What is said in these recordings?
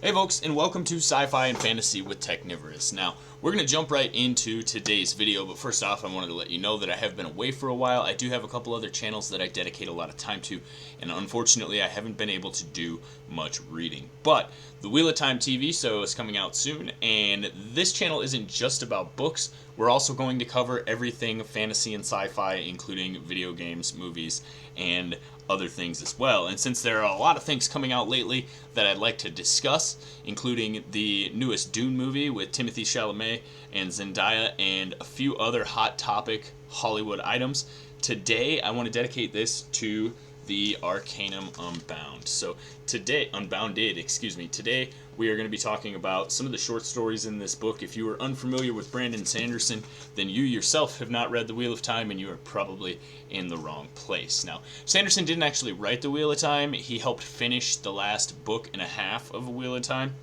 Hey folks, and welcome to Sci-Fi and Fantasy with Technivorous. Now, we're going to jump right into today's video, but first off, I wanted to let you know that I have been away for a while. I do have a couple other channels that I dedicate a lot of time to, and unfortunately, I haven't been able to do much reading. But the Wheel of Time TV show is coming out soon, and this channel isn't just about books. We're also going to cover everything fantasy and sci-fi, including video games, movies, and other things as well. And since there are a lot of things coming out lately that I'd like to discuss, including the newest Dune movie with Timothée Chalamet and Zendaya and a few other hot topic Hollywood items, today I want to dedicate this to the Arcanum Unbound. So today, today we are going to be talking about some of the short stories in this book. If you are unfamiliar with Brandon Sanderson, then you yourself have not read The Wheel of Time and you are probably in the wrong place. Now, Sanderson didn't actually write The Wheel of Time. He helped finish the last book and a half of The Wheel of Time.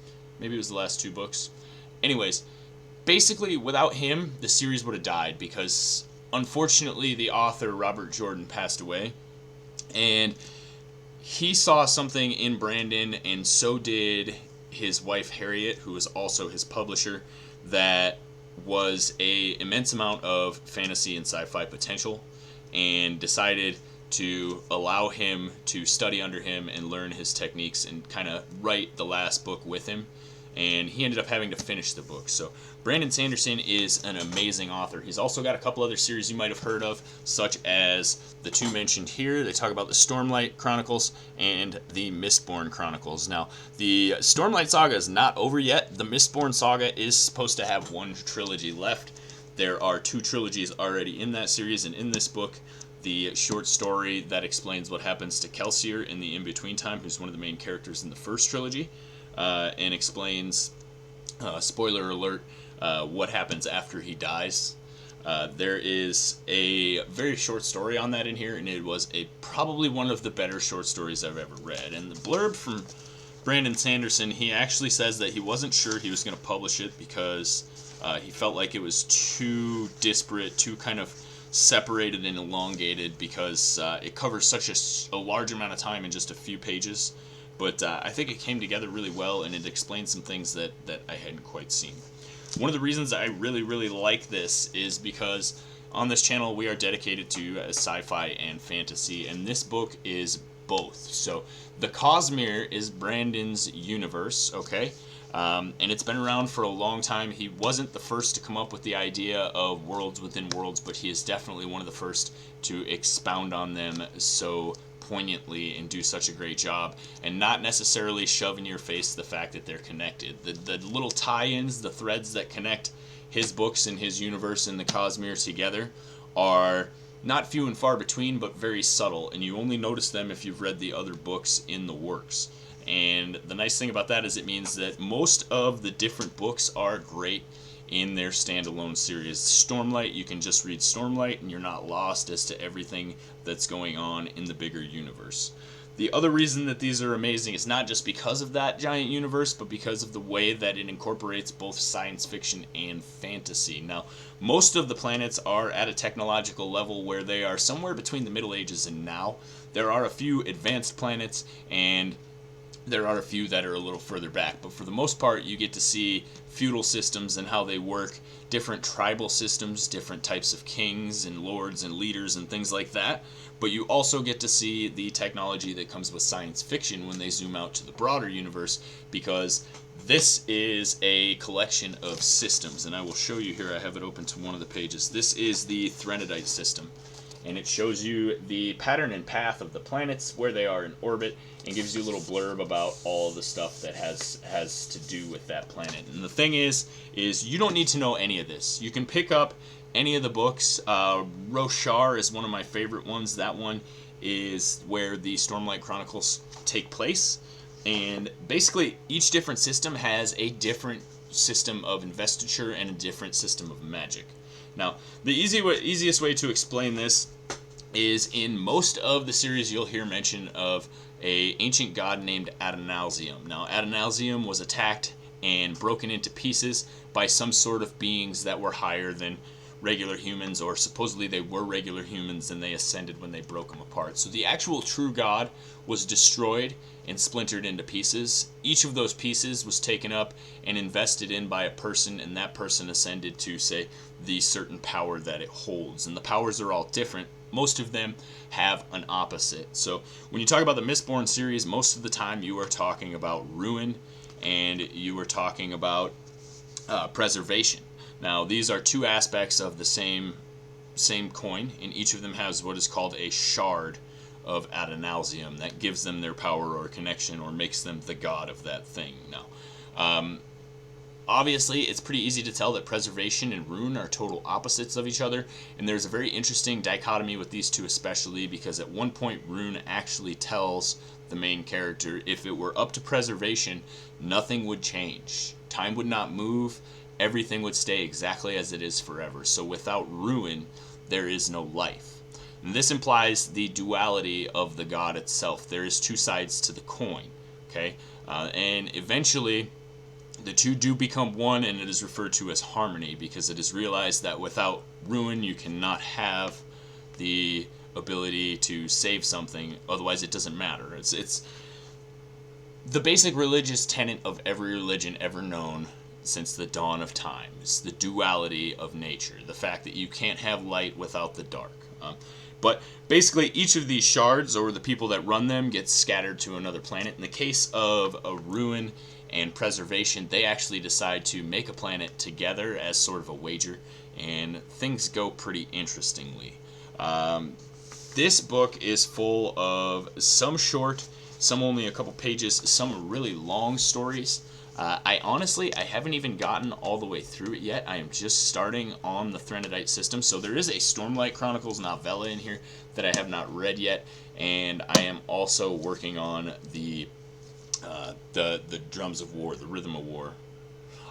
Maybe it was the last two books. Anyways, basically without him, the series would have died because unfortunately the author Robert Jordan passed away. And he saw something in Brandon, and so did his wife Harriet, who was also his publisher, that was a immense amount of fantasy and sci-fi potential, and decided to allow him to study under him and learn his techniques and kind of write the last book with him. And he ended up having to finish the book. So Brandon Sanderson is an amazing author. He's also got a couple other series you might have heard of, such as the two mentioned here. They talk about the Stormlight Chronicles and the Mistborn Chronicles. Now, the Stormlight Saga is not over yet. The Mistborn Saga is supposed to have one trilogy left. There are two trilogies already in that series, and in this book, the short story that explains what happens to Kelsier in the in-between time, who's one of the main characters in the first trilogy, and explains, spoiler alert, what happens after he dies. There is a very short story on that in here, and it was probably one of the better short stories I've ever read. And the blurb from Brandon Sanderson, he actually says that he wasn't sure he was going to publish it because he felt like it was too disparate, too kind of separated and elongated, because it covers such a large amount of time in just a few pages. But I think it came together really well, and it explained some things that I hadn't quite seen. One of the reasons I really like this is because on this channel we are dedicated to sci-fi and fantasy, and this book is both. So the Cosmere is Brandon's universe, okay? And it's been around for a long time. He wasn't the first to come up with the idea of worlds within worlds, but he is definitely one of the first to expound on them so poignantly and do such a great job, and not necessarily shove in your face the fact that they're connected. The little tie-ins, the threads that connect his books and his universe and the Cosmere together are not few and far between, but very subtle, and you only notice them if you've read the other books in the works. And the nice thing about that is it means that most of the different books are great in their standalone series. Stormlight, you can just read Stormlight and you're not lost as to everything that's going on in the bigger universe. The other reason that these are amazing is not just because of that giant universe, but because of the way that it incorporates both science fiction and fantasy. Now, most of the planets are at a technological level where they are somewhere between the Middle Ages and now. There are a few advanced planets, and there are a few that are a little further back, but for the most part you get to see feudal systems and how they work, different tribal systems, different types of kings and lords and leaders and things like that. But you also get to see the technology that comes with science fiction when they zoom out to the broader universe, because this is a collection of systems, and I will show you here. I have it open to one of the pages. This is the Threnodite system, and it shows you the pattern and path of the planets, where they are in orbit, and gives you a little blurb about all the stuff that has to do with that planet. And the thing is you don't need to know any of this. You can pick up any of the books. Roshar is one of my favorite ones. That one is where the Stormlight Chronicles take place, and basically each different system has a different system of investiture and a different system of magic. Now, the easiest way to explain this is in most of the series you'll hear mention of a ancient god named Adonalsium. Now, Adonalsium was attacked and broken into pieces by some sort of beings that were higher than regular humans, or supposedly they were regular humans and they ascended when they broke them apart. So the actual true God was destroyed and splintered into pieces. Each of those pieces was taken up and invested in by a person, and that person ascended to, say, the certain power that it holds. And the powers are all different. Most of them have an opposite. So when you talk about the Mistborn series, most of the time you are talking about ruin, and you are talking about preservation. Now, these are two aspects of the same coin, and each of them has what is called a shard of Adonalsium that gives them their power or connection, or makes them the god of that thing. Now, obviously, it's pretty easy to tell that preservation and ruin are total opposites of each other, and there's a very interesting dichotomy with these two, especially because at one point ruin actually tells the main character if it were up to preservation, nothing would change. Time would not move. Everything would stay exactly as it is forever. So without ruin, there is no life. And this implies the duality of the god itself. There is two sides to the coin. Okay, and eventually the two do become one, and it is referred to as harmony, because it is realized that without ruin you cannot have the ability to save something, otherwise it doesn't matter. It's the basic religious tenet of every religion ever known since the dawn of time. It's the duality of nature, the fact that you can't have light without the dark. But basically each of these shards, or the people that run them, gets scattered to another planet. In the case of a ruin and preservation, they actually decide to make a planet together as sort of a wager, and things go pretty interestingly. This book is full of some short, some only a couple pages, some really long stories. I haven't even gotten all the way through it yet. I am just starting on the Threnodite system, so there is a Stormlight Chronicles novella in here that I have not read yet, and I am also working on the Drums of War, the Rhythm of War.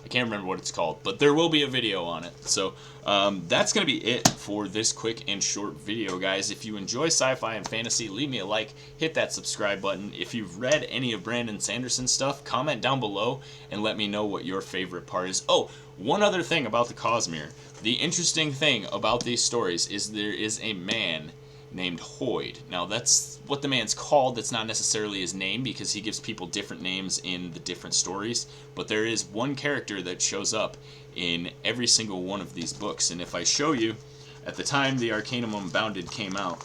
I can't remember what it's called, but there will be a video on it. So that's going to be it for this quick and short video, guys. If you enjoy sci-fi and fantasy, leave me a like, hit that subscribe button. If you've read any of Brandon Sandersons' stuff, comment down below and let me know what your favorite part is. Oh, one other thing about the Cosmere. The interesting thing about these stories is there is a man named Hoyd. Now, that's what the man's called. That's not necessarily his name, because he gives people different names in the different stories. But there is one character that shows up in every single one of these books. And if I show you, at the time the Arcanum Unbounded came out,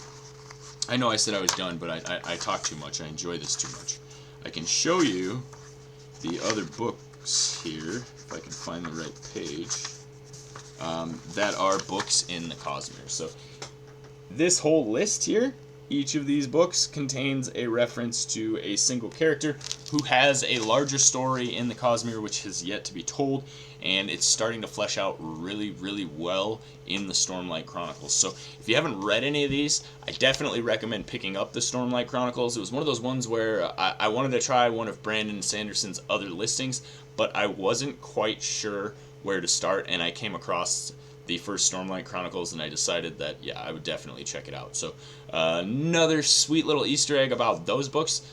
I know I said I was done, but I talk too much. I enjoy this too much. I can show you the other books here, if I can find the right page, that are books in the Cosmere. So this whole list here, each of these books contains a reference to a single character who has a larger story in the Cosmere which has yet to be told, and it's starting to flesh out really, really well in the Stormlight Chronicles. So if you haven't read any of these, I definitely recommend picking up the Stormlight Chronicles. It was one of those ones where I wanted to try one of Brandon Sandersons' other listings, but I wasn't quite sure where to start, and I came across the first Stormlight Chronicles, and I decided that, yeah, I would definitely check it out. So another sweet little Easter egg about those books,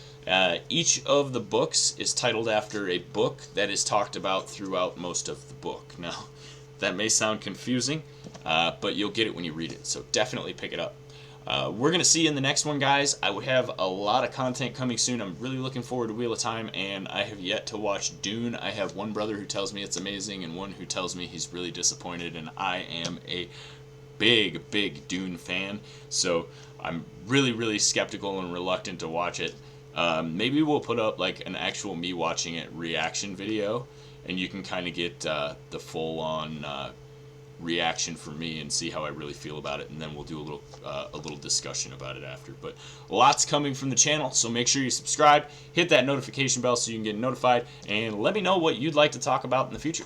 each of the books is titled after a book that is talked about throughout most of the book. Now, that may sound confusing, but you'll get it when you read it, so definitely pick it up. We're going to see you in the next one, guys. I will have a lot of content coming soon. I'm really looking forward to Wheel of Time, and I have yet to watch Dune. I have one brother who tells me it's amazing, and one who tells me he's really disappointed, and I am a big, big Dune fan, so I'm really, really skeptical and reluctant to watch it. Maybe we'll put up like an actual me watching it reaction video, and you can kind of get the full-on reaction from me and see how I really feel about it, and then we'll do a little discussion about it after. But lots coming from the channel, so make sure you subscribe, hit that notification bell so you can get notified, and let me know what you'd like to talk about in the future.